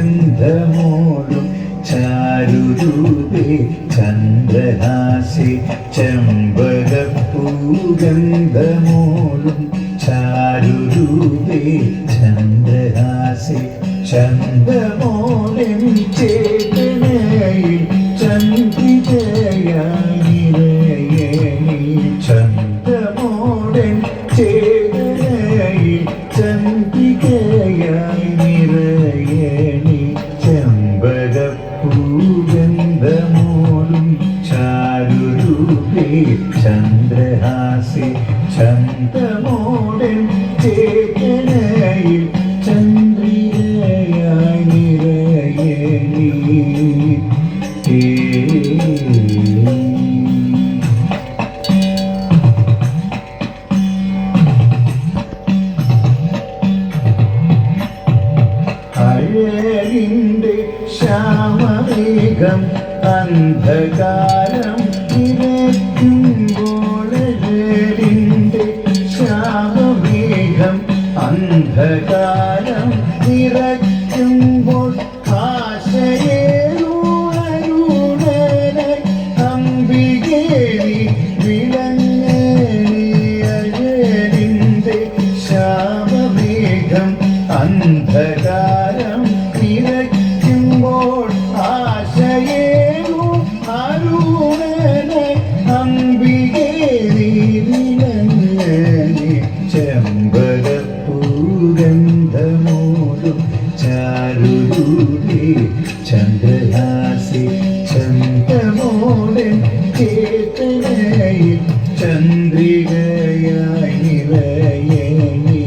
ഗന്ധമോലും ചാരുരൂപേ ചന്ദ്രഹാസി ചെമ്പകപ്പൂഗന്ധമോലും ചാരുരൂപേ ചന്ദ്രഹാസി ചന്ദ്രമോലൻ ചേതനയിൽ ചന്ദ്രികയായി ചന്ദ്രമോലൻ ചേതനയിൽ ചന്ദ്രികയായി നിറയണി ചെമ്പകപ്പൂഗന്ധമോലും ചാരുരൂപേ ചന്ദ്രഹാസി ചന്ദ്രമോലൻ ചേതനയിൽ ചന്ദ്രികയായി നിറയണി അഴകിൻ്റെ ശ്യാമമേഘം അന്ധകാരം നിറയ്ക്കുമ്പോൾ അഴകിൻ്റെ ശ്യാമമേഘം അന്ധകാരം നിറയ്ക്കുമ്പോൾ ആശയേറുണരുണനെ അംബികേ നീ വിളങ്ങണി അഴകിൻ്റെ ശ്യാമമേഘം അന്ധകാരം നിറയ്ക്കുമ്പോൾ ആശയേറു അരുണനെ അംബികേ നീ വിളങ്ങണി ചെമ്പകപ്പൂഗന്ധമോലും ചാരുരൂപേ ചന്ദ്രഹാസി ചന്ദ്രമോലൻ ചേതനയിൽ ചന്ദ്രികയായി നിറയണി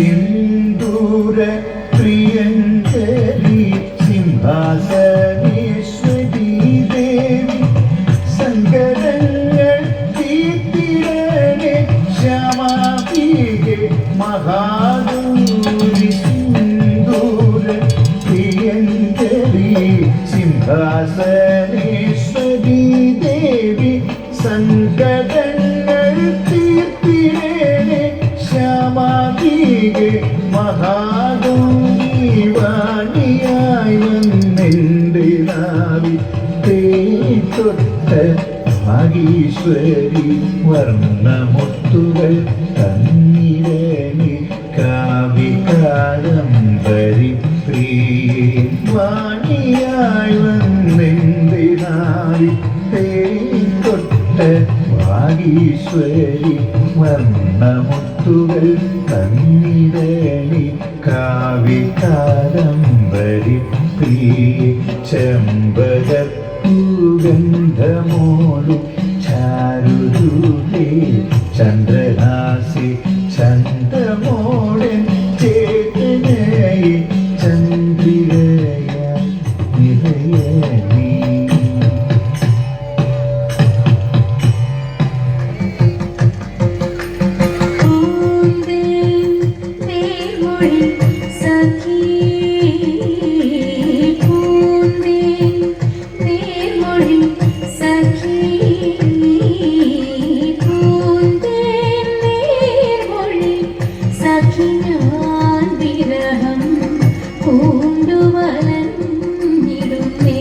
സിന്ദൂര പ്രിയങ്കരി സിംഹാസനേശ്വരി ദേവി സങ്കടങ്ങൾ തീർത്തിടണേ ശ്യാമാംബികേ മഹാഗൗരി സിന്ദൂര പ്രിയങ്കരി സിംഹാസനേശ്വരി ദേവി സങ്കടങ്ങൾ തീർത്തിടണേ ശ്യാമാംബികേ മഹാഗൗരി വാണിയായി വന്നെൻ്റെ നാവി തേതൊട്ട മഹീശ്വരി വർണ്ണമുത്തുകൾ തന്നിരനി കാവികാദംബരി പ്രിയേ വാണിയായി വന്നെൻ്റെ നാവി തേതൊട്ട മഹീശ്വരി വർണ്ണമുത്തുകൾ തന്നിരനി കാവികാദംബരി പ്രിയേ ചെമ്പകപ്പൂഗന്ധമോലും ചാരുരൂപേ ചന്ദ്രഹാസി ചന്ദ്രമോലൻ ചേതനയിൽ ചന്ദ്രികയായി നിറയണി വിരഹം പൂണ്ടുവലഞ്ഞിടുന്നേ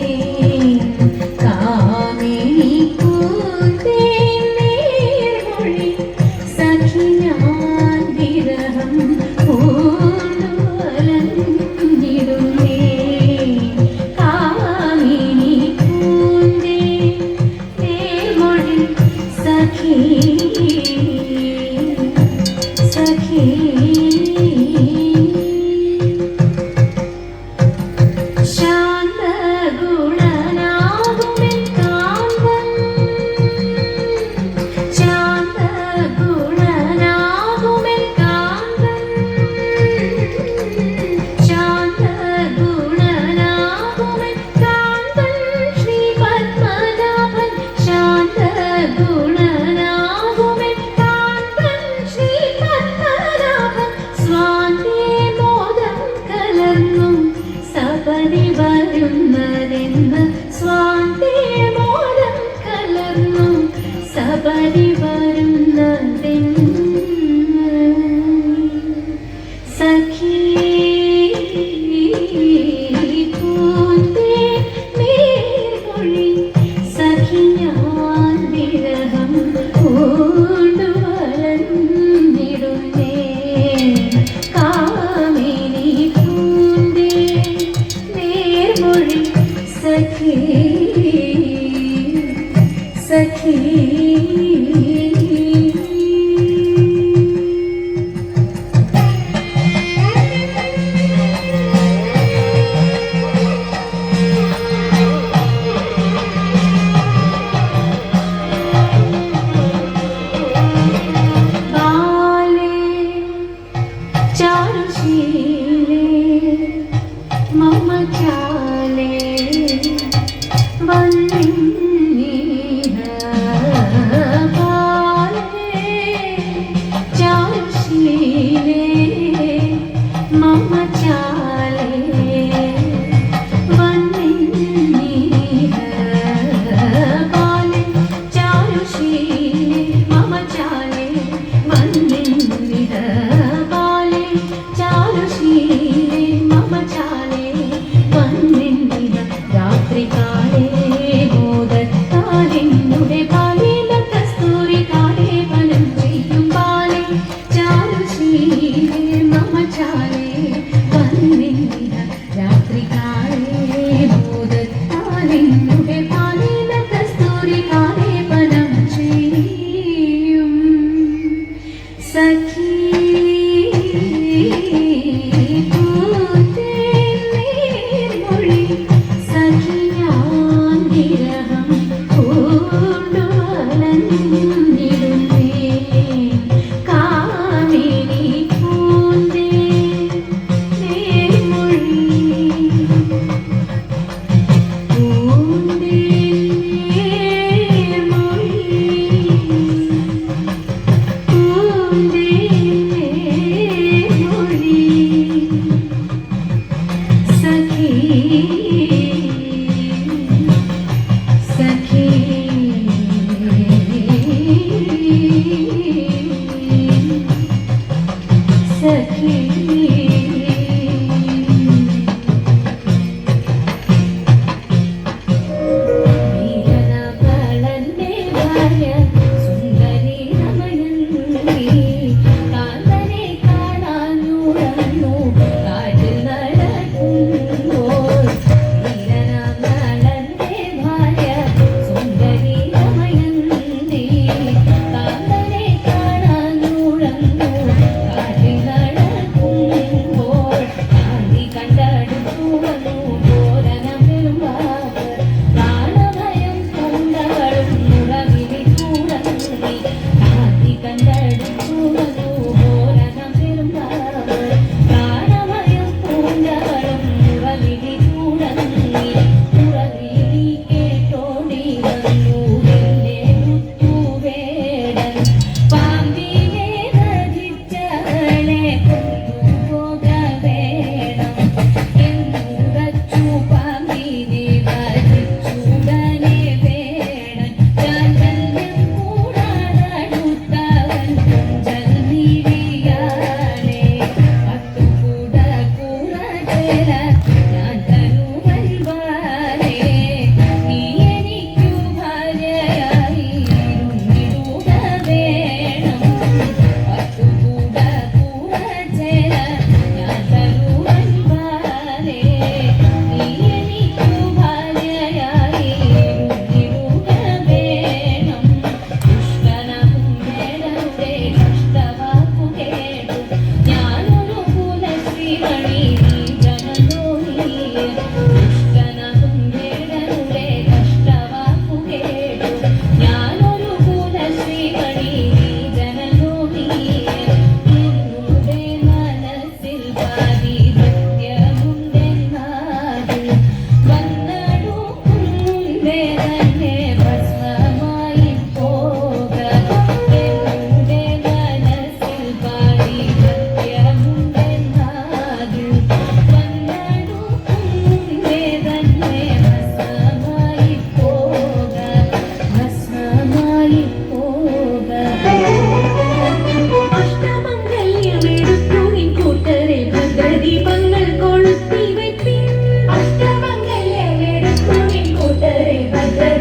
സഖി മമ ചാലേ വന്നിഹ പാലേ ചാരുശീലേ മമ ചാലേ വന്നിഹ പാലേ ചാരുശീലേ മമ ചാലേ വന്നിഹ പാലേ ചാരുശീലേ മമ ചാലേ രാത്രികാലേ മോദത്താലെന്നുടെ പാലേല കസ്തൂരി കാലേ ഫലം ചെയ്യും പാലേ ചാരുശീലേ മമ ചാലേ വന്നിഹ രാത്രികാലേ മോദത്താലെന്നുടെ പാലേല കസ്തൂരി കാലേ ഫലം ചെയ്യും സഖി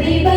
ദീപ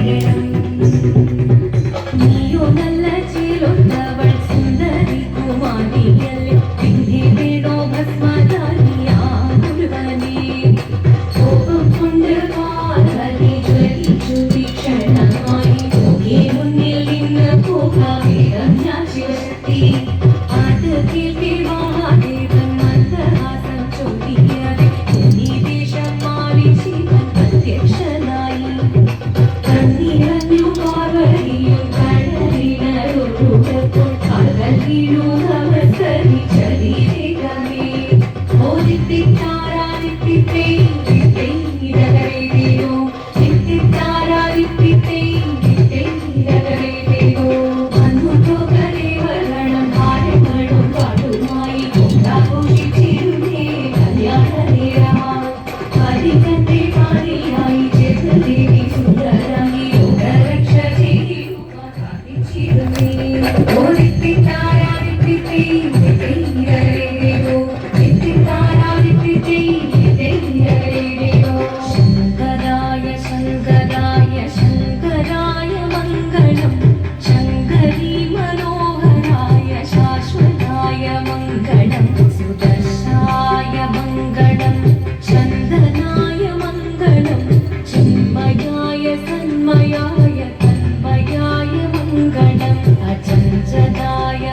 ശരണം നീയോ നല്ല ചേലൊന്നവൾ സുന്ദരി കുമാരിയല്ലേ പിന്നെ വേണോ ഭസ്മധാരിയാ മുരുകനേ കോപം കൊണ്ട് പാർവതി ജ്വലിച്ചു തീക്ഷണമായി ഈ മുന്നിൽ നിന്ന് പോകാം ഞാൻ ശിവശക്തി അത് കേൾക്കെ മഹാദേവൻ മന്ദഹാസം ചൊല്ലിയത് ഈ ദേശം മാറി ശിവൻ പ്രത്യക്ഷനായി കണ്ണീരഞ്ഞു പാർവതിയും കടലിനൊഴുകപ്പോൾ കടലിനു നമസ്കരിച്ചതിരേകമേ ഓദിത്തിത്താരാദിത്തിത്തേ ഇതകരേതേനോ ഇത്തിത്താരാദിത്തിത്തേ ഇതകരേതേനോ അന്നു ലോകദേവഗണം ഭാരങ്ങളും പാടുമായി കൊണ്ടാഘോഷിച്ചിരുന്നേ കല്യാണനേരമായി ഹരികന്റെ പാടിയായി ജഗദേവി സുന്ദരമി ലോകരക്ഷ ചെയ്യുക പ്രാർത്ഥിച്ചിരുന്നേ ഓദിത്തിത്താരാദിത്തിത്തേ ഇതകരേതേനോ ഇത്തിത്താരാദിത്തിത്തേ ഇതകരേതേനോ ശങ്കരായ ശങ്കരായ ശങ്കരായ മംഗളം ശങ്കരീ മനോഹരായ ശാശ്വതായ മംഗളം സുദർശായ മംഗളം ചന്ദനായ മംഗളം ചിന്മയായ തന്മയായ തന്മയായ മംഗളം അചഞ്ചലായ